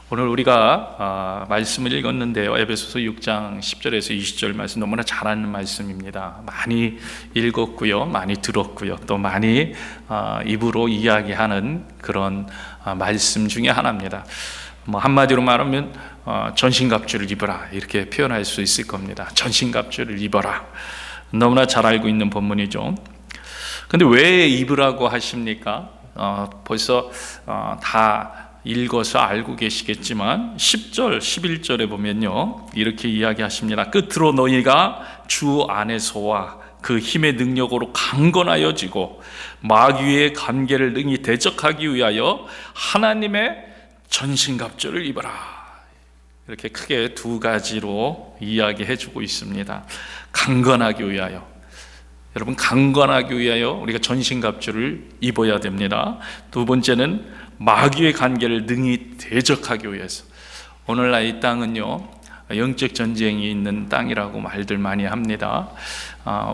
오늘 우리가 말씀을 읽었는데요, 에베소서 6장 10절에서 20절 말씀 너무나 잘 아는 말씀입니다. 많이 읽었고요, 많이 들었고요, 또 많이 입으로 이야기하는 그런 말씀 중에 하나입니다. 한마디로 말하면 전신갑주를 입어라, 이렇게 표현할 수 있을 겁니다. 전신갑주를 입어라, 너무나 잘 알고 있는 본문이죠. 근데 왜 입으라고 하십니까? 벌써 다 읽어서 알고 계시겠지만 10절, 11절에 보면요, 이렇게 이야기하십니다. 끝으로 너희가 주 안에서와 그 힘의 능력으로 강건하여지고 마귀의 관계를 능히 대적하기 위하여 하나님의 전신갑주를 입어라. 이렇게 크게 두 가지로 이야기해 주고 있습니다. 강건하기 위하여, 여러분, 강건하기 위하여 우리가 전신갑주를 입어야 됩니다. 두 번째는 마귀의 관계를 능히 대적하기 위해서. 오늘날 이 땅은요, 영적 전쟁이 있는 땅이라고 말들 많이 합니다.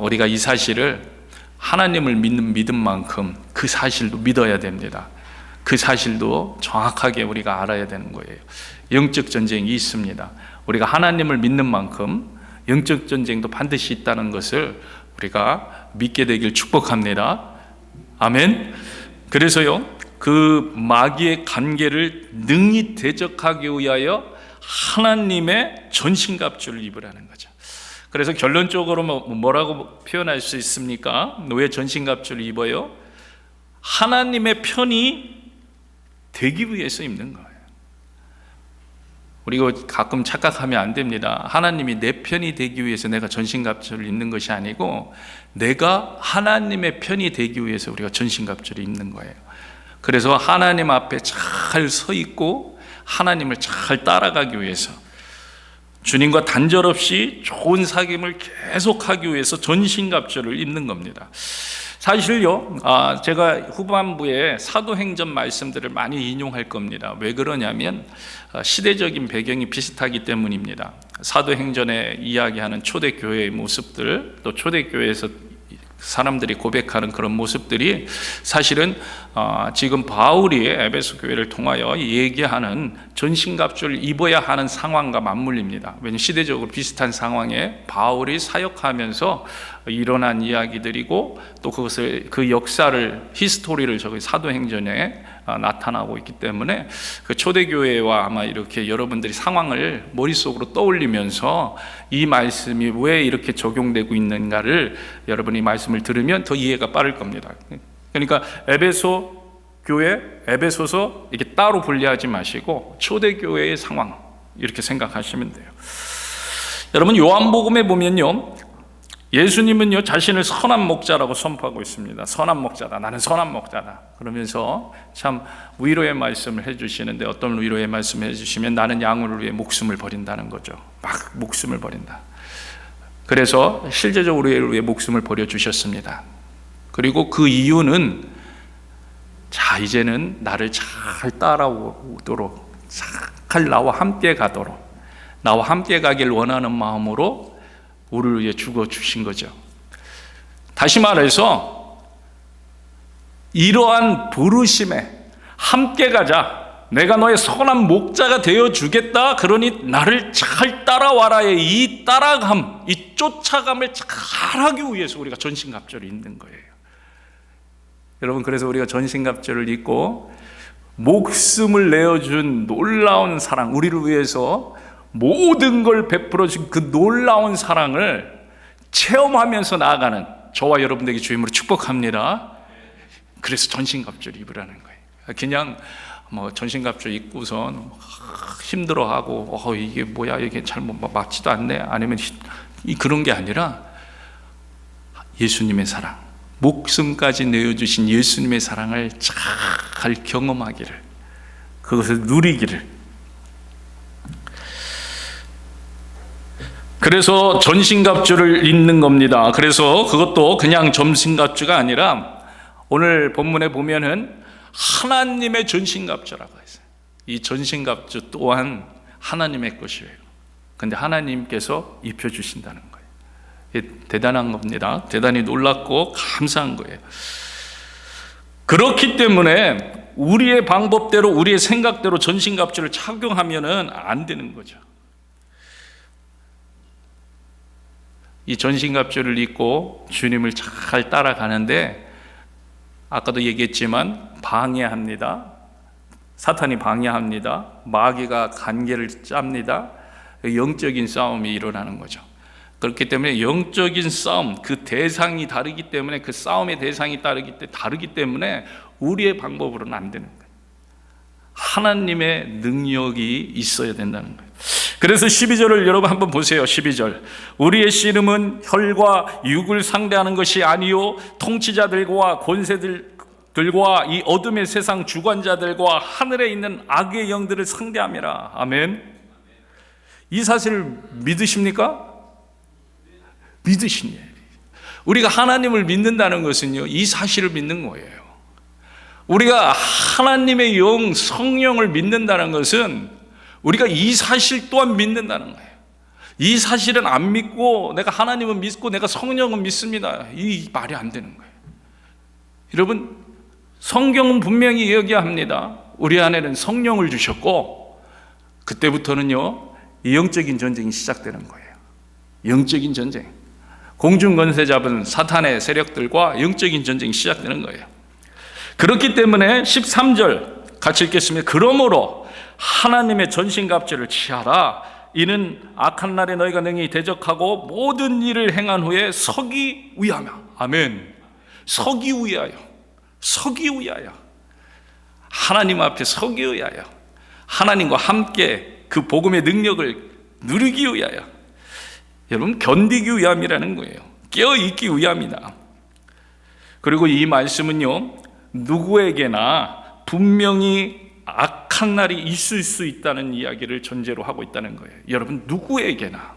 우리가 이 사실을, 하나님을 믿는 믿음만큼 그 사실도 믿어야 됩니다. 그 사실도 정확하게 우리가 알아야 되는 거예요. 영적 전쟁이 있습니다. 우리가 하나님을 믿는 만큼 영적 전쟁도 반드시 있다는 것을 우리가 믿게 되길 축복합니다. 아멘. 그래서요, 그 마귀의 관계를 능히 대적하기 위하여 하나님의 전신갑주를 입으라는 거죠. 그래서 결론적으로 뭐라고 표현할 수 있습니까? 왜 전신갑주를 입어요? 하나님의 편이 되기 위해서 입는 거예요. 우리가 가끔 착각하면 안 됩니다. 하나님이 내 편이 되기 위해서 내가 전신갑주를 입는 것이 아니고, 내가 하나님의 편이 되기 위해서 우리가 전신갑주를 입는 거예요. 그래서 하나님 앞에 잘 서 있고 하나님을 잘 따라가기 위해서, 주님과 단절 없이 좋은 사귐을 계속하기 위해서 전신갑주를 입는 겁니다. 사실요, 제가 후반부에 사도행전 말씀들을 많이 인용할 겁니다. 왜 그러냐면 시대적인 배경이 비슷하기 때문입니다. 사도행전에 이야기하는 초대교회의 모습들, 또 초대교회에서 사람들이 고백하는 그런 모습들이 사실은 지금 바울이 에베소 교회를 통하여 얘기하는 전신갑주를 입어야 하는 상황과 맞물립니다. 왜냐하면 시대적으로 비슷한 상황에 바울이 사역하면서 일어난 이야기들이고, 또 그것을, 그 역사를, 히스토리를 저기 사도행전에 나타나고 있기 때문에 그 초대교회와 아마 이렇게 여러분들이 상황을 머릿속으로 떠올리면서 이 말씀이 왜 이렇게 적용되고 있는가를 여러분이 말씀을 들으면 더 이해가 빠를 겁니다. 그러니까 에베소 교회, 에베소서 이렇게 따로 분리하지 마시고 초대교회의 상황, 이렇게 생각하시면 돼요. 여러분, 요한복음에 보면요, 예수님은요, 자신을 선한 목자라고 선포하고 있습니다. 선한 목자다, 나는 선한 목자다. 그러면서 참 위로의 말씀을 해주시는데, 어떤 위로의 말씀을 해주시면 나는 양을 위해 목숨을 버린다는 거죠. 막 목숨을 버린다. 그래서 실제적으로 위해 목숨을 버려주셨습니다. 그리고 그 이유는, 자, 이제는 나를 잘 따라오도록, 잘 나와 함께 가도록, 나와 함께 가길 원하는 마음으로 우리를 위해 죽어주신 거죠. 다시 말해서 이러한 부르심에 함께 가자, 내가 너의 선한 목자가 되어주겠다, 그러니 나를 잘 따라와라의 이 따라감, 이 쫓아감을 잘하기 위해서 우리가 전신갑주를 입는 거예요. 여러분, 그래서 우리가 전신갑주를 입고 목숨을 내어준 놀라운 사랑, 우리를 위해서 모든 걸 베풀어준 그 놀라운 사랑을 체험하면서 나아가는 저와 여러분들에게 주임으로 축복합니다. 그래서 전신갑주를 입으라는 거예요. 그냥 전신갑주 입고선 힘들어하고 이게 뭐야, 이게 잘못 맞지도 않네, 아니면 그런 게 아니라 예수님의 사랑, 목숨까지 내어주신 예수님의 사랑을 잘 경험하기를, 그것을 누리기를. 그래서 전신갑주를 입는 겁니다. 그래서 그것도 그냥 전신갑주가 아니라 오늘 본문에 보면은 하나님의 전신갑주라고 했어요. 이 전신갑주 또한 하나님의 것이에요. 근데 하나님께서 입혀주신다는 거예요. 이게 대단한 겁니다. 대단히 놀랍고 감사한 거예요. 그렇기 때문에 우리의 방법대로 우리의 생각대로 전신갑주를 착용하면은 안 되는 거죠. 이 전신갑주를 입고 주님을 잘 따라가는데 아까도 얘기했지만 방해합니다. 사탄이 방해합니다. 마귀가 관계를 짭니다. 영적인 싸움이 일어나는 거죠. 그렇기 때문에 영적인 싸움, 그 대상이 다르기 때문에, 그 싸움의 대상이 다르기 때문에 우리의 방법으로는 안 되는 거예요. 하나님의 능력이 있어야 된다는 거예요. 그래서 12절을 여러분 한번 보세요. 12절. 우리의 씨름은 혈과 육을 상대하는 것이 아니요 통치자들과 권세들과 이 어둠의 세상 주관자들과 하늘에 있는 악의 영들을 상대함이라. 아멘. 이 사실을 믿으십니까? 믿으시니. 우리가 하나님을 믿는다는 것은요, 이 사실을 믿는 거예요. 우리가 하나님의 영, 성령을 믿는다는 것은 우리가 이 사실 또한 믿는다는 거예요. 이 사실은 안 믿고 내가 하나님은 믿고 내가 성령은 믿습니다, 이 말이 안 되는 거예요. 여러분, 성경은 분명히 이야기합니다. 우리 안에는 성령을 주셨고 그때부터는요, 영적인 전쟁이 시작되는 거예요. 영적인 전쟁. 공중권세 잡은 사탄의 세력들과 영적인 전쟁이 시작되는 거예요. 그렇기 때문에 13절 같이 읽겠습니다. 그러므로 하나님의 전신갑주를 취하라. 이는 악한 날에 너희가 능히 대적하고 모든 일을 행한 후에 서기 위하며. 아멘. 서기 위하여. 서기 위하여. 하나님 앞에 서기 위하여. 하나님과 함께 그 복음의 능력을 누리기 위하여. 여러분, 견디기 위함이라는 거예요. 깨어있기 위함이다. 그리고 이 말씀은요, 누구에게나 분명히 악한 날이 있을 수 있다는 이야기를 전제로 하고 있다는 거예요. 여러분, 누구에게나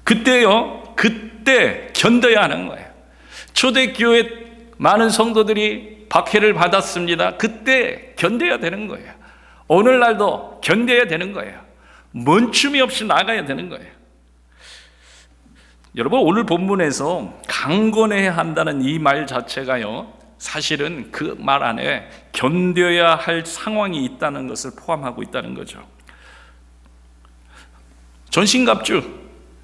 그때 견뎌야 하는 거예요. 초대교회 많은 성도들이 박해를 받았습니다. 그때 견뎌야 되는 거예요. 오늘날도 견뎌야 되는 거예요. 멈춤이 없이 나가야 되는 거예요. 여러분, 오늘 본문에서 강건해야 한다는 이 말 자체가요, 사실은 그 말 안에 견뎌야 할 상황이 있다는 것을 포함하고 있다는 거죠. 전신갑주,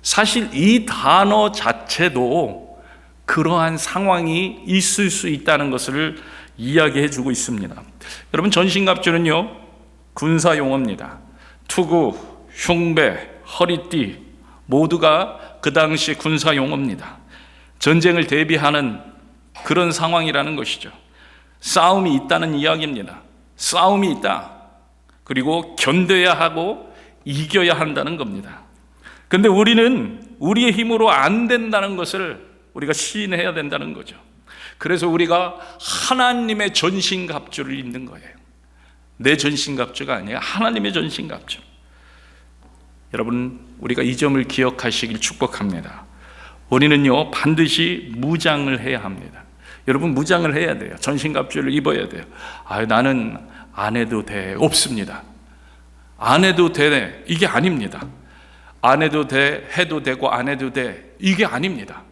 사실 이 단어 자체도 그러한 상황이 있을 수 있다는 것을 이야기해 주고 있습니다. 여러분, 전신갑주는요, 군사 용어입니다. 투구, 흉배, 허리띠 모두가 그 당시 군사 용어입니다. 전쟁을 대비하는 그런 상황이라는 것이죠. 싸움이 있다는 이야기입니다. 싸움이 있다. 그리고 견뎌야 하고 이겨야 한다는 겁니다. 그런데 우리는 우리의 힘으로 안 된다는 것을 우리가 시인해야 된다는 거죠. 그래서 우리가 하나님의 전신갑주를 입는 거예요. 내 전신갑주가 아니라 하나님의 전신갑주. 여러분, 우리가 이 점을 기억하시길 축복합니다. 우리는요, 반드시 무장을 해야 합니다. 여러분, 무장을 해야 돼요. 전신갑주를 입어야 돼요. 나는 안 해도 돼. 없습니다. 안 해도 돼. 이게 아닙니다. 안 해도 돼. 해도 되고 안 해도 돼. 이게 아닙니다.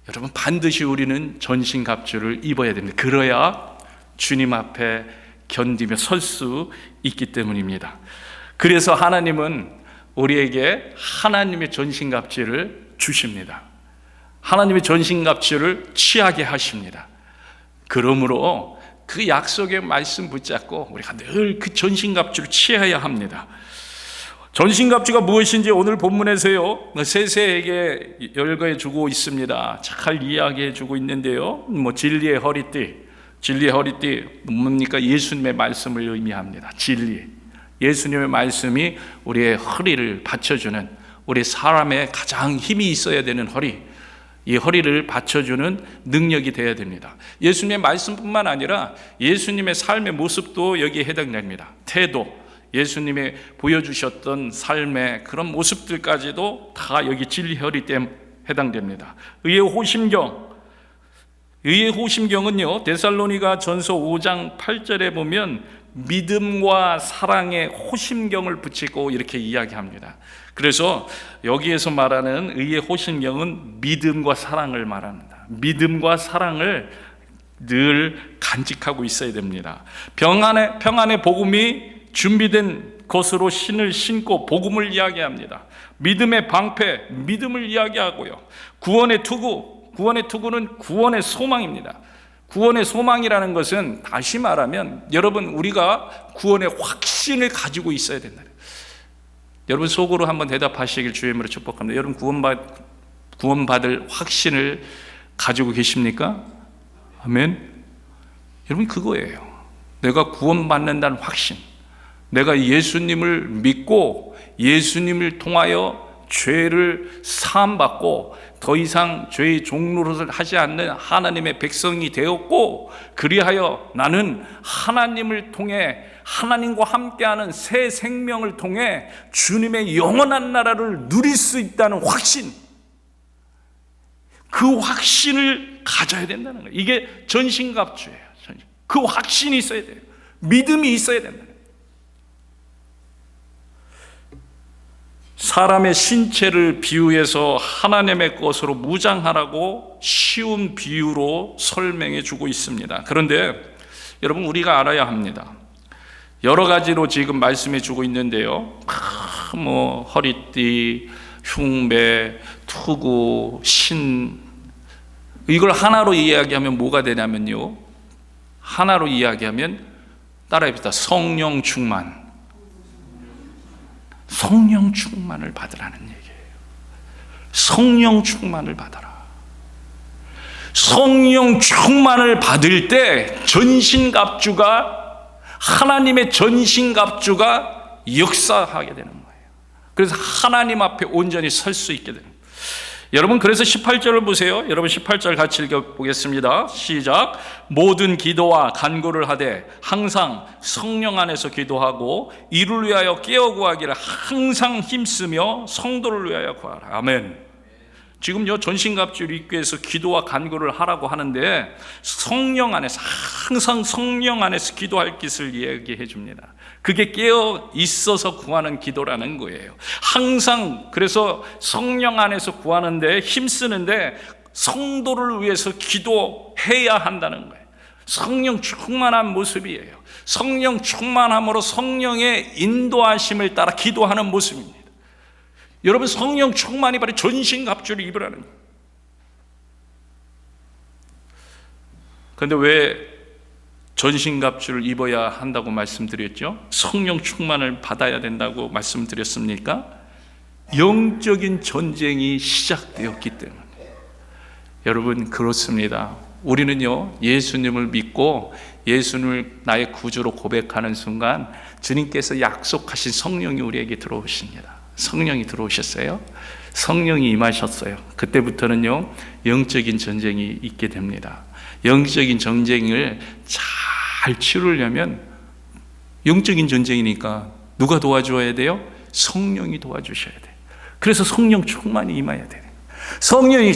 여러분, 반드시 우리는 전신갑주를 입어야 됩니다. 그래야 주님 앞에 견디며 설 수 있기 때문입니다. 그래서 하나님은 우리에게 하나님의 전신갑주를 주십니다. 하나님의 전신갑주를 취하게 하십니다. 그러므로 그 약속의 말씀 붙잡고 우리가 늘 그 전신갑주를 취해야 합니다. 전신갑주가 무엇인지 오늘 본문에서요, 세세에게 열거해 주고 있습니다. 잘 이야기해 주고 있는데요, 진리의 허리띠 뭡니까? 예수님의 말씀을 의미합니다. 진리. 예수님의 말씀이 우리의 허리를 받쳐주는, 우리 사람의 가장 힘이 있어야 되는 허리, 이 허리를 받쳐주는 능력이 되어야 됩니다. 예수님의 말씀뿐만 아니라 예수님의 삶의 모습도 여기에 해당됩니다. 태도, 예수님의 보여주셨던 삶의 그런 모습들까지도 다 여기 진리 허리띠에 해당됩니다. 의의 호심경은요, 데살로니가 전서 5장 8절에 보면 믿음과 사랑의 호심경을 붙이고 이렇게 이야기합니다. 그래서 여기에서 말하는 의의 호심경은 믿음과 사랑을 말합니다. 믿음과 사랑을 늘 간직하고 있어야 됩니다. 평안의 복음이 준비된 것으로 신을 신고 복음을 이야기합니다. 믿음의 방패, 믿음을 이야기하고요. 구원의 투구는 구원의 소망입니다. 구원의 소망이라는 것은 다시 말하면 여러분, 우리가 구원의 확신을 가지고 있어야 된다. 여러분 속으로 한번 대답하시길 주의 이름으로 축복합니다. 여러분 구원받을 확신을 가지고 계십니까? 아멘. 여러분 그거예요. 내가 구원받는다는 확신. 내가 예수님을 믿고 예수님을 통하여 죄를 사함받고 더 이상 죄의 종노릇을 하지 않는 하나님의 백성이 되었고, 그리하여 나는 하나님을 통해 하나님과 함께하는 새 생명을 통해 주님의 영원한 나라를 누릴 수 있다는 확신, 그 확신을 가져야 된다는 거예요. 이게 전신갑주예요. 그 확신이 있어야 돼요. 믿음이 있어야 된다. 사람의 신체를 비유해서 하나님의 것으로 무장하라고 쉬운 비유로 설명해 주고 있습니다. 그런데 여러분, 우리가 알아야 합니다. 여러 가지로 지금 말씀해 주고 있는데요, 허리띠, 흉배, 투구, 신, 이걸 하나로 이야기하면 뭐가 되냐면요, 하나로 이야기하면 따라해봅시다. 성령 충만. 성령 충만을 받으라는 얘기예요. 성령 충만을 받아라. 성령 충만을 받을 때 전신갑주가, 하나님의 전신갑주가 역사하게 되는 거예요. 그래서 하나님 앞에 온전히 설 수 있게 됩니다. 여러분, 그래서 18절을 보세요. 여러분 18절 같이 읽어보겠습니다. 시작. 모든 기도와 간구를 하되 항상 성령 안에서 기도하고 이를 위하여 깨어 구하기를 항상 힘쓰며 성도를 위하여 구하라. 아멘. 지금요, 전신갑주를 입기 위해서 기도와 간구를 하라고 하는데 성령 안에서, 항상 성령 안에서 기도할 것을 이야기해 줍니다. 그게 깨어 있어서 구하는 기도라는 거예요. 항상, 그래서 성령 안에서 구하는데 힘쓰는데 성도를 위해서 기도해야 한다는 거예요. 성령 충만한 모습이에요. 성령 충만함으로 성령의 인도하심을 따라 기도하는 모습입니다. 여러분, 성령 충만이 바로 전신갑주를 입으라는 거예요. 그런데 왜 전신갑주를 입어야 한다고 말씀드렸죠? 성령 충만을 받아야 된다고 말씀드렸습니까? 영적인 전쟁이 시작되었기 때문에. 여러분, 그렇습니다. 우리는요, 예수님을 믿고 예수님을 나의 구주로 고백하는 순간 주님께서 약속하신 성령이 우리에게 들어오십니다. 성령이 들어오셨어요. 성령이 임하셨어요. 그때부터는요, 영적인 전쟁이 있게 됩니다. 영적인 전쟁을 잘 치르려면, 영적인 전쟁이니까 누가 도와줘야 돼요? 성령이 도와주셔야 돼요. 그래서 성령 충만이 임해야 돼요. 성령이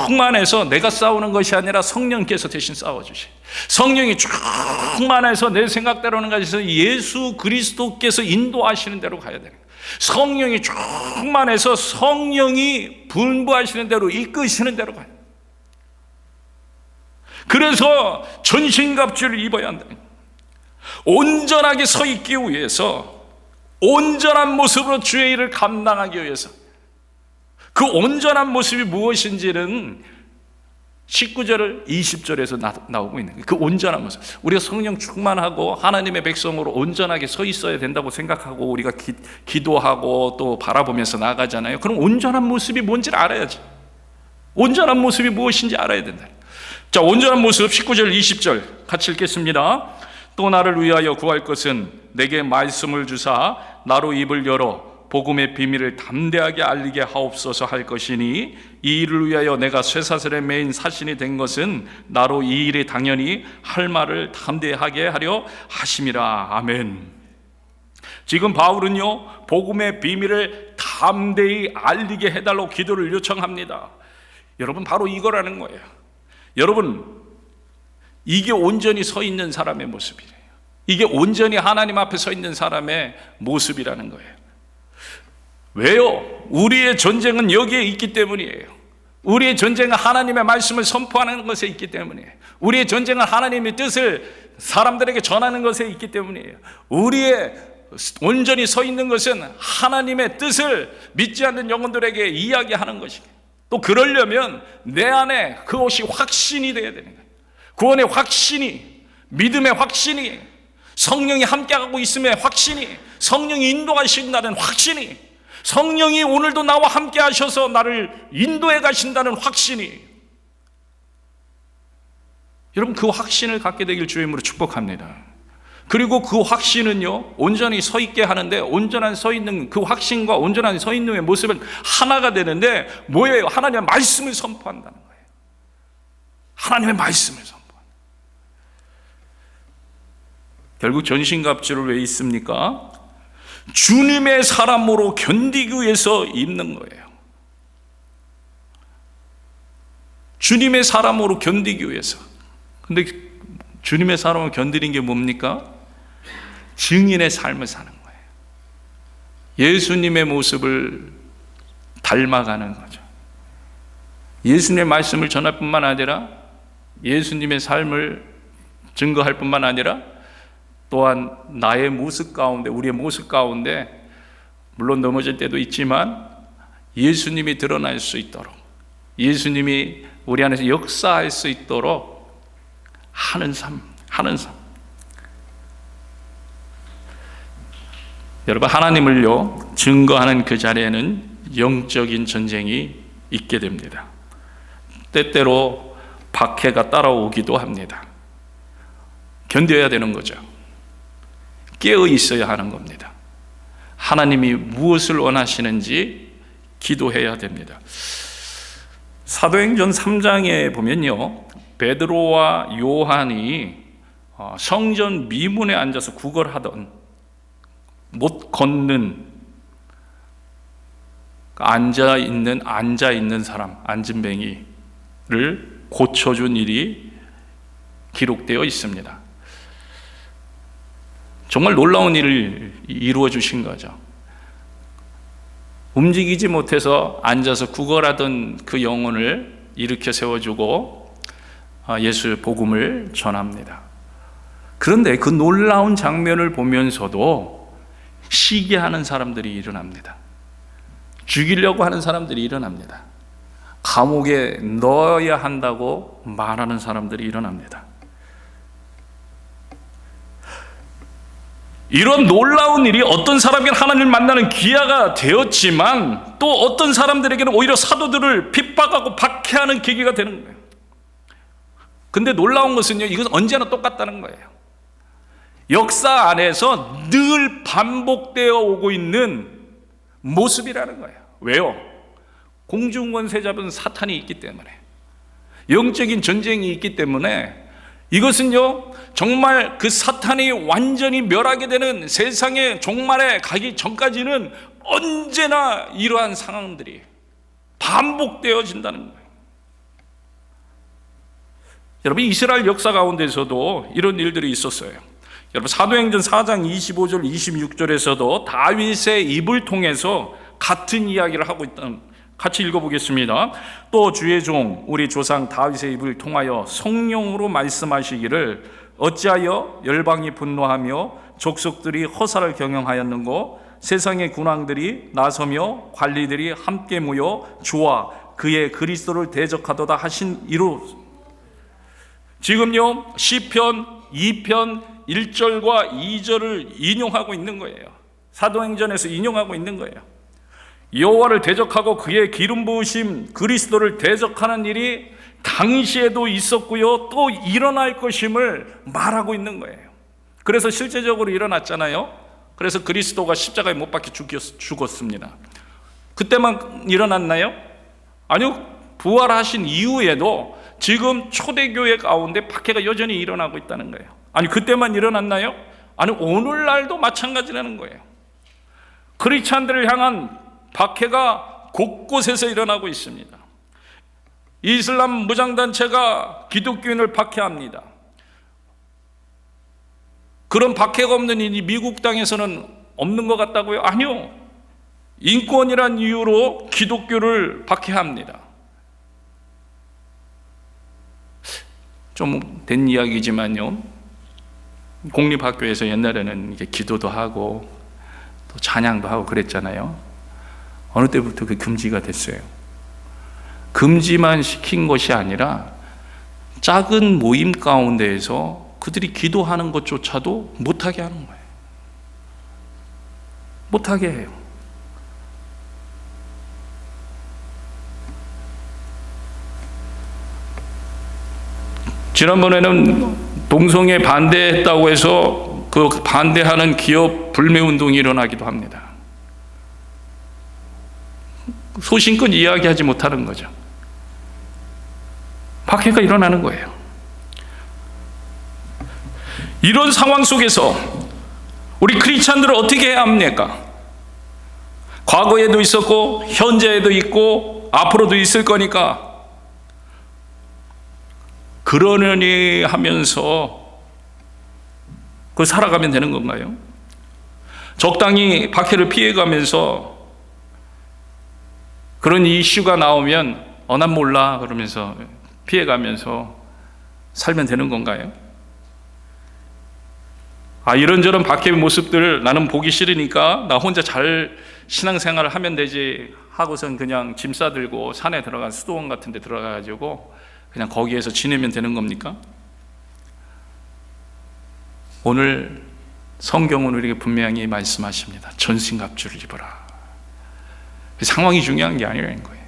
충만해서 내가 싸우는 것이 아니라 성령께서 대신 싸워주셔요. 성령이 충만해서 내 생각대로는 가지서 예수 그리스도께서 인도하시는 대로 가야 돼요. 성령이 충만해서 성령이 분부하시는 대로, 이끄시는 대로 가요. 그래서 전신갑주를 입어야 한다. 온전하게 서 있기 위해서, 온전한 모습으로 주의 일을 감당하기 위해서, 그 온전한 모습이 무엇인지는 19절, 20절에서 나오고 있는 거예요. 그 온전한 모습. 우리가 성령 충만하고 하나님의 백성으로 온전하게 서 있어야 된다고 생각하고 우리가 기도하고 또 바라보면서 나가잖아요. 그럼 온전한 모습이 뭔지를 알아야지. 온전한 모습이 무엇인지 알아야 된다. 자, 온전한 모습 19절, 20절 같이 읽겠습니다. 또 나를 위하여 구할 것은 내게 말씀을 주사 나로 입을 열어 복음의 비밀을 담대하게 알리게 하옵소서 할 것이니, 이 일을 위하여 내가 쇠사슬에 매인 사신이 된 것은 나로 이 일에 당연히 할 말을 담대하게 하려 하심이라. 아멘. 지금 바울은요, 복음의 비밀을 담대히 알리게 해달라고 기도를 요청합니다. 여러분, 바로 이거라는 거예요. 여러분, 이게 온전히 서 있는 사람의 모습이에요. 이게 온전히 하나님 앞에 서 있는 사람의 모습이라는 거예요. 왜요? 우리의 전쟁은 여기에 있기 때문이에요. 우리의 전쟁은 하나님의 말씀을 선포하는 것에 있기 때문이에요. 우리의 전쟁은 하나님의 뜻을 사람들에게 전하는 것에 있기 때문이에요. 우리의 온전히 서 있는 것은 하나님의 뜻을 믿지 않는 영혼들에게 이야기하는 것이고, 또 그러려면 내 안에 그것이 확신이 되어야 되는 거예요. 구원의 확신이, 믿음의 확신이, 성령이 함께하고 있음의 확신이, 성령이 인도하신다는 확신이, 성령이 오늘도 나와 함께 하셔서 나를 인도해 가신다는 확신이, 여러분 그 확신을 갖게 되길 주의 이름으로 축복합니다. 그리고 그 확신은요, 온전히 서 있게 하는데, 온전한 서 있는 그 확신과 온전한 서 있는 모습은 하나가 되는데 뭐예요? 하나님의 말씀을 선포한다는 거예요. 하나님의 말씀을 선포한다. 결국 전신갑주를 왜 입습니까? 주님의 사람으로 견디기 위해서 입는 거예요. 주님의 사람으로 견디기 위해서. 근데 주님의 사람을 견디는 게 뭡니까? 증인의 삶을 사는 거예요. 예수님의 모습을 닮아가는 거죠. 예수님의 말씀을 전할 뿐만 아니라 예수님의 삶을 증거할 뿐만 아니라 또한 나의 모습 가운데, 우리의 모습 가운데 물론 넘어질 때도 있지만 예수님이 드러날 수 있도록, 예수님이 우리 안에서 역사할 수 있도록 하는 삶. 여러분, 하나님을요 증거하는 그 자리에는 영적인 전쟁이 있게 됩니다. 때때로 박해가 따라오기도 합니다. 견뎌야 되는 거죠. 깨어 있어야 하는 겁니다. 하나님이 무엇을 원하시는지 기도해야 됩니다. 사도행전 3장에 보면요, 베드로와 요한이 성전 미문에 앉아서 구걸하던, 못 걷는, 앉아 있는 사람, 앉은뱅이를 고쳐준 일이 기록되어 있습니다. 정말 놀라운 일을 이루어 주신 거죠. 움직이지 못해서 앉아서 구걸하던 그 영혼을 일으켜 세워주고 예수의 복음을 전합니다. 그런데 그 놀라운 장면을 보면서도 시기하는 사람들이 일어납니다. 죽이려고 하는 사람들이 일어납니다. 감옥에 넣어야 한다고 말하는 사람들이 일어납니다. 이런 놀라운 일이 어떤 사람에게는 하나님을 만나는 기회가 되었지만 또 어떤 사람들에게는 오히려 사도들을 핍박하고 박해하는 계기가 되는 거예요. 근데 놀라운 것은요, 이것은 언제나 똑같다는 거예요. 역사 안에서 늘 반복되어 오고 있는 모습이라는 거예요. 왜요? 공중권세 잡은 사탄이 있기 때문에, 영적인 전쟁이 있기 때문에, 이것은요 정말 그 사탄이 완전히 멸하게 되는 세상의 종말에 가기 전까지는 언제나 이러한 상황들이 반복되어진다는 거예요. 여러분, 이스라엘 역사 가운데서도 이런 일들이 있었어요. 여러분, 사도행전 4장 25절 26절에서도 다윗의 입을 통해서 같은 이야기를 하고 있다는, 같이 읽어보겠습니다. 또 주의 종 우리 조상 다윗의 입을 통하여 성령으로 말씀하시기를 어찌하여 열방이 분노하며 족속들이 허사를 경영하였는고 세상의 군왕들이 나서며 관리들이 함께 모여 주와 그의 그리스도를 대적하도다 하신 이로. 지금요 시편 2편 1절과 2절을 인용하고 있는 거예요. 사도행전에서 인용하고 있는 거예요. 여호와를 대적하고 그의 기름 부으심 그리스도를 대적하는 일이 당시에도 있었고요, 또 일어날 것임을 말하고 있는 거예요. 그래서 실제적으로 일어났잖아요. 그래서 그리스도가 십자가에 못 박혀 죽었습니다. 그때만 일어났나요? 아니요, 부활하신 이후에도 지금 초대교회 가운데 박해가 여전히 일어나고 있다는 거예요. 아니, 그때만 일어났나요? 아니, 오늘날도 마찬가지라는 거예요. 크리스찬들을 향한 박해가 곳곳에서 일어나고 있습니다. 이슬람 무장단체가 기독교인을 박해합니다. 그런 박해가 없는 일이 미국 땅에서는 없는 것 같다고요? 아니요. 인권이란 이유로 기독교를 박해합니다. 좀 된 이야기지만요, 공립학교에서 옛날에는 이게 기도도 하고 또 찬양도 하고 그랬잖아요. 어느 때부터 그 금지가 됐어요. 금지만 시킨 것이 아니라 작은 모임 가운데에서 그들이 기도하는 것조차도 못하게 하는 거예요. 못하게 해요. 지난번에는 동성애 반대했다고 해서 그 반대하는 기업 불매운동이 일어나기도 합니다. 소신껏 이야기하지 못하는 거죠. 박해가 일어나는 거예요. 이런 상황 속에서 우리 크리스찬들은 어떻게 해야 합니까? 과거에도 있었고 현재에도 있고 앞으로도 있을 거니까 그러려니 하면서 그 살아가면 되는 건가요? 적당히 박해를 피해가면서 그런 이슈가 나오면 난 몰라 그러면서 피해가면서 살면 되는 건가요? 이런저런 박해의 모습들 나는 보기 싫으니까 나 혼자 잘 신앙생활을 하면 되지 하고선 그냥 짐 싸들고 산에 들어가 수도원 같은 데 들어가가지고 그냥 거기에서 지내면 되는 겁니까? 오늘 성경은 우리에게 분명히 말씀하십니다. 전신갑주를 입어라. 상황이 중요한 게 아니라는 거예요.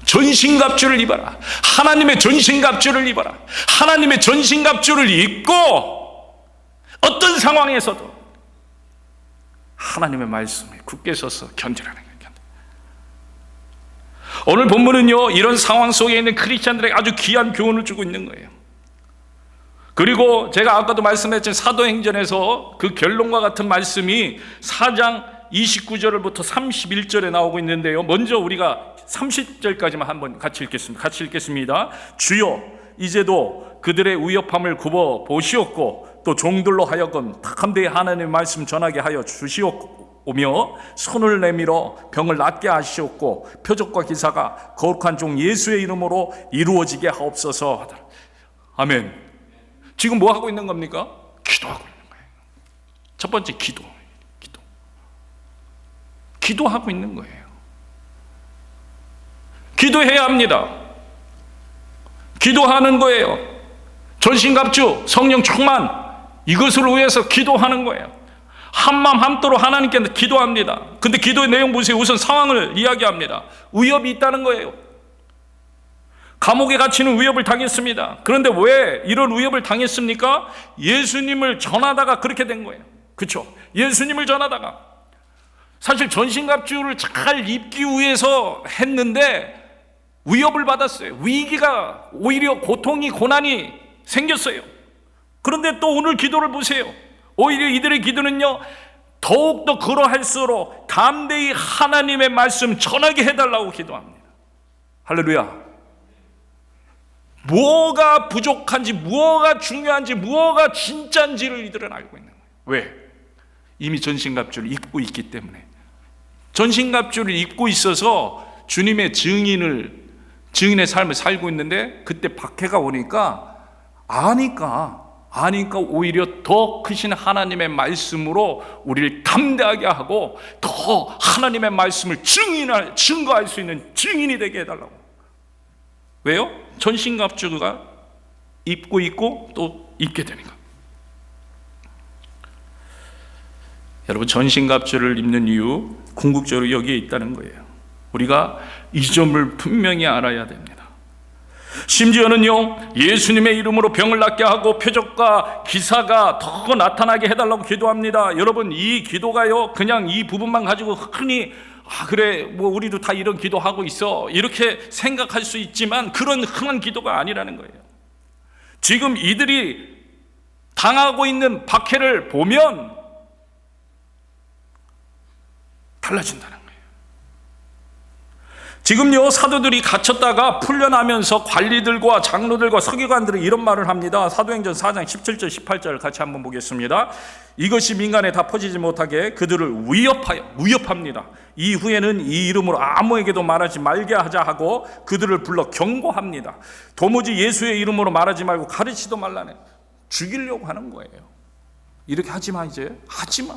전신갑주를 입어라. 하나님의 전신갑주를 입어라. 하나님의 전신갑주를 입고 어떤 상황에서도 하나님의 말씀에 굳게 서서 견디라는 거예요. 오늘 본문은요, 이런 상황 속에 있는 크리스찬들에게 아주 귀한 교훈을 주고 있는 거예요. 그리고 제가 아까도 말씀했지만 사도행전에서 그 결론과 같은 말씀이 4장 29절부터 31절에 나오고 있는데요, 먼저 우리가 30절까지만 한번 같이 읽겠습니다. 주여 이제도 그들의 위협함을 굽어 보시옵고 또 종들로 하여금 담대히 하나님의 말씀 전하게 하여 주시옵고 오며 손을 내밀어 병을 낫게 하시옵고 표적과 기사가 거룩한 종 예수의 이름으로 이루어지게 하옵소서 하더라. 아멘. 지금 뭐 하고 있는 겁니까? 기도하고 있는 거예요. 첫 번째 기도하고 있는 거예요. 기도해야 합니다. 기도하는 거예요. 전신갑주, 성령 충만, 이것을 위해서 기도하는 거예요. 한마음 한도로 하나님께 기도합니다. 근데 기도의 내용 보세요. 우선 상황을 이야기합니다. 위협이 있다는 거예요. 감옥에 갇히는 위협을 당했습니다. 그런데 왜 이런 위협을 당했습니까? 예수님을 전하다가 그렇게 된 거예요. 그렇죠? 예수님을 전하다가 사실 전신갑주를 잘 입기 위해서 했는데 위협을 받았어요. 위기가 오히려 고통이 고난이 생겼어요. 그런데 또 오늘 기도를 보세요. 오히려 이들의 기도는요, 더욱더 그러할수록 담대히 하나님의 말씀 전하게 해달라고 기도합니다. 할렐루야. 뭐가 부족한지, 뭐가 중요한지, 뭐가 진짜인지를 이들은 알고 있는 거예요. 왜? 이미 전신갑주를 입고 있기 때문에. 전신갑주를 입고 있어서 주님의 증인의 삶을 살고 있는데 그때 박해가 오니까 아니까 오히려 더 크신 하나님의 말씀으로 우리를 담대하게 하고 더 하나님의 말씀을 증거할 수 있는 증인이 되게 해달라고. 왜요? 전신갑주가 입고 있고 또 입게 되니까. 여러분, 전신갑주를 입는 이유 궁극적으로 여기에 있다는 거예요. 우리가 이 점을 분명히 알아야 됩니다. 심지어는요, 예수님의 이름으로 병을 낫게 하고 표적과 기사가 더 나타나게 해달라고 기도합니다. 여러분, 이 기도가요, 그냥 이 부분만 가지고 흔히 그래 뭐 우리도 다 이런 기도하고 있어 이렇게 생각할 수 있지만 그런 흔한 기도가 아니라는 거예요. 지금 이들이 당하고 있는 박해를 보면 달라진다는 거예요. 지금요, 사도들이 갇혔다가 풀려나면서 관리들과 장로들과 서기관들은 이런 말을 합니다. 사도행전 4장 17절 18절 같이 한번 보겠습니다. 이것이 민간에 다 퍼지지 못하게 그들을 위협합니다. 이후에는 이 이름으로 아무에게도 말하지 말게 하자 하고 그들을 불러 경고합니다. 도무지 예수의 이름으로 말하지 말고 가르치도 말라네. 죽이려고 하는 거예요. 이렇게 하지 마, 이제 하지 마.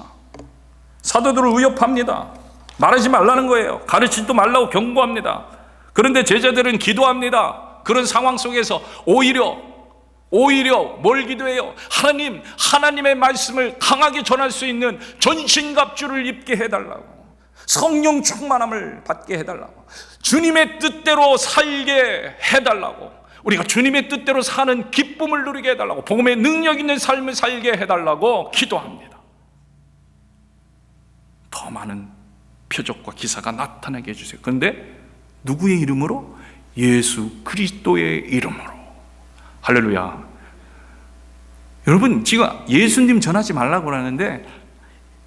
사도들을 위협합니다. 말하지 말라는 거예요. 가르치지도 말라고 경고합니다. 그런데 제자들은 기도합니다. 그런 상황 속에서 오히려 뭘 기도해요? 하나님의 말씀을 강하게 전할 수 있는 전신갑주를 입게 해달라고, 성령 충만함을 받게 해달라고, 주님의 뜻대로 살게 해달라고, 우리가 주님의 뜻대로 사는 기쁨을 누리게 해달라고, 복음의 능력 있는 삶을 살게 해달라고 기도합니다. 더 많은 표적과 기사가 나타나게 해주세요. 그런데 누구의 이름으로? 예수 그리스도의 이름으로. 할렐루야. 여러분, 지금 예수님 전하지 말라고 하는데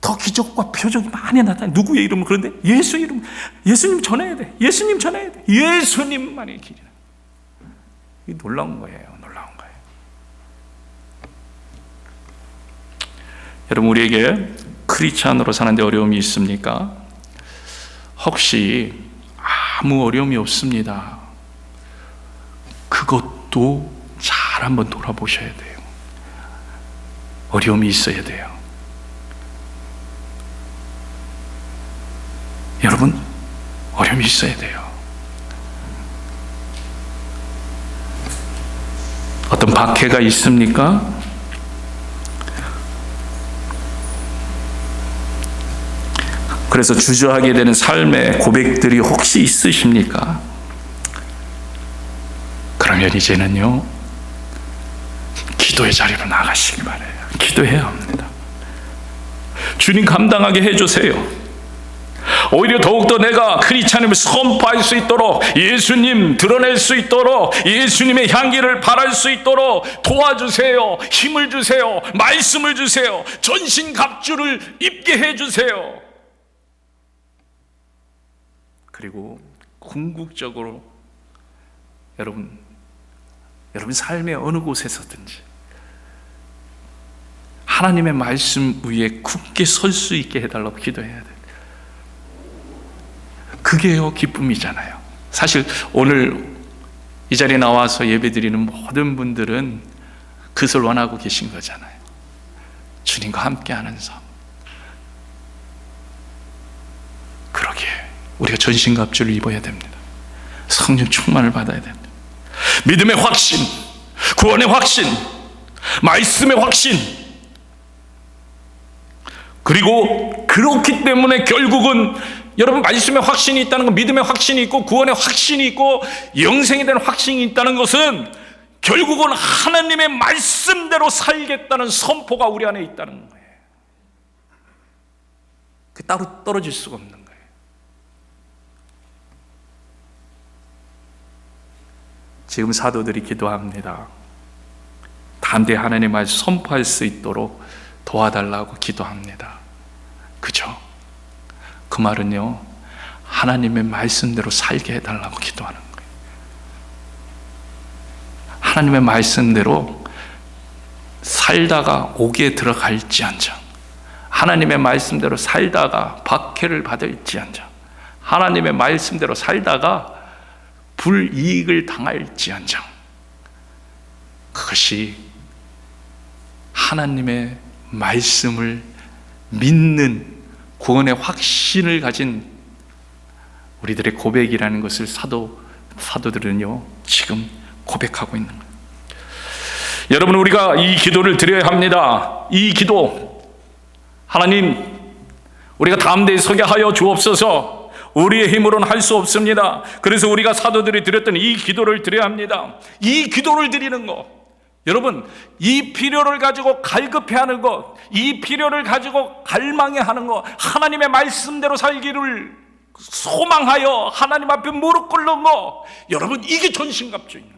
더 기적과 표적이 많이 나타나요. 누구의 이름으로? 그런데 예수 이름, 예수님 전해야 돼. 예수님 전해야 돼. 예수님만의 길이야. 이 놀라운 거예요. 놀라운 거예요. 여러분, 우리에게 크리스찬으로 사는데 어려움이 있습니까? 혹시 아무 어려움이 없습니다. 그것도 잘 한번 돌아보셔야 돼요. 어려움이 있어야 돼요. 여러분, 어려움이 있어야 돼요. 어떤 박해가 있습니까? 그래서 주저하게 되는 삶의 고백들이 혹시 있으십니까? 그러면 이제는요, 기도의 자리로 나가시기 바라요. 기도해야 합니다. 주님 감당하게 해주세요. 오히려 더욱더 내가 크리스찬임을 선포할 수 있도록, 예수님 드러낼 수 있도록, 예수님의 향기를 발할 수 있도록 도와주세요. 힘을 주세요. 말씀을 주세요. 전신갑주를 입게 해주세요. 그리고 궁극적으로 여러분 삶의 어느 곳에서든지 하나님의 말씀 위에 굳게 설 수 있게 해달라고 기도해야 돼요. 그게요, 기쁨이잖아요. 사실 오늘 이 자리에 나와서 예배드리는 모든 분들은 그것을 원하고 계신 거잖아요. 주님과 함께하는 삶. 그러기에 우리가 전신갑주를 입어야 됩니다. 성령 충만을 받아야 됩니다. 믿음의 확신, 구원의 확신, 말씀의 확신. 그리고 그렇기 때문에 결국은 여러분, 말씀의 확신이 있다는 건, 믿음의 확신이 있고 구원의 확신이 있고 영생에 대한 확신이 있다는 것은 결국은 하나님의 말씀대로 살겠다는 선포가 우리 안에 있다는 거예요. 그 따로 떨어질 수가 없는 거예요. 지금 사도들이 기도합니다. 담대히 하나님의 말씀 선포할 수 있도록 도와달라고 기도합니다. 그죠? 그 말은요, 하나님의 말씀대로 살게 해달라고 기도하는 거예요. 하나님의 말씀대로 살다가 옥에 들어갈지언정, 하나님의 말씀대로 살다가 박해를 받을지언정, 하나님의 말씀대로 살다가 불이익을 당할지언정, 그것이 하나님의 말씀을 믿는 구원의 확신을 가진 우리들의 고백이라는 것을 사도들은요, 지금 고백하고 있는 거예요. 여러분, 우리가 이 기도를 드려야 합니다. 이 기도, 하나님, 우리가 담대히 서게 하여 주옵소서. 우리의 힘으로는 할 수 없습니다. 그래서 우리가 사도들이 드렸던 이 기도를 드려야 합니다. 이 기도를 드리는 것, 여러분, 이 필요를 가지고 갈급해하는 것, 이 필요를 가지고 갈망해하는 것, 하나님의 말씀대로 살기를 소망하여 하나님 앞에 무릎 꿇는 것, 여러분, 이게 전신갑주입니다.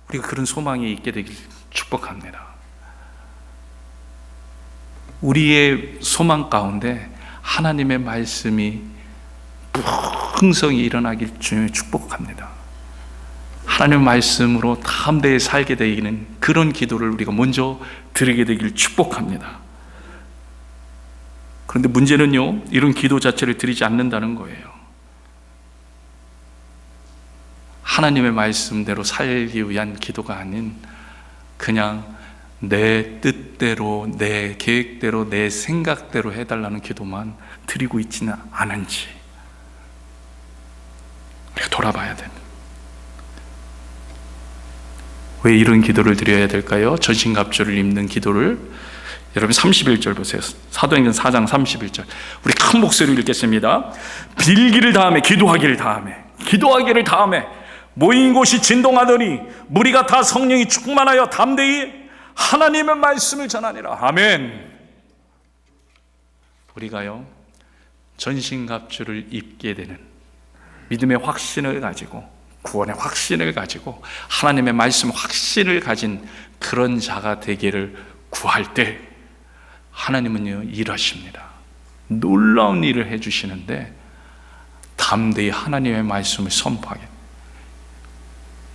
우리가 그런 소망이 있게 되길 축복합니다. 우리의 소망 가운데 하나님의 말씀이 풍성히 일어나길 주님이 축복합니다. 하나님의 말씀으로 담대히 살게 되기는 그런 기도를 우리가 먼저 드리게 되길 축복합니다. 그런데 문제는요, 이런 기도 자체를 드리지 않는다는 거예요. 하나님의 말씀대로 살기 위한 기도가 아닌 그냥 내 뜻대로, 내 계획대로, 내 생각대로 해달라는 기도만 드리고 있지는 않은지 우리가 돌아봐야 됩니다. 왜 이런 기도를 드려야 될까요? 전신갑주를 입는 기도를. 여러분 31절 보세요. 사도행전 4장 31절. 우리 큰 목소리로 읽겠습니다. 빌기를 다하며 기도하기를 다하며 모인 곳이 진동하더니 무리가 다 성령이 충만하여 담대히 하나님의 말씀을 전하니라. 아멘. 우리가요, 전신갑주를 입게 되는 믿음의 확신을 가지고, 구원의 확신을 가지고, 하나님의 말씀 확신을 가진 그런 자가 되기를 구할 때 하나님은요, 일하십니다. 놀라운 일을 해주시는데 담대히 하나님의 말씀을 선포하게.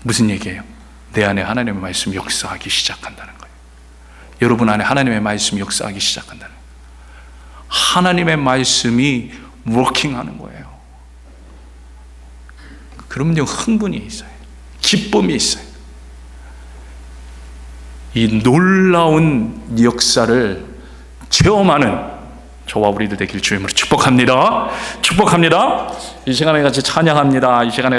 무슨 얘기예요? 내 안에 하나님의 말씀이 역사하기 시작한다는 거예요. 여러분 안에 하나님의 말씀이 역사하기 시작한다는 거예요. 하나님의 말씀이 워킹하는 거예요. 그러면요, 흥분이 있어요. 기쁨이 있어요. 이 놀라운 역사를 체험하는 저와 우리들 되길 주님으로 축복합니다. 이 시간에 같이 찬양합니다. 이 시간에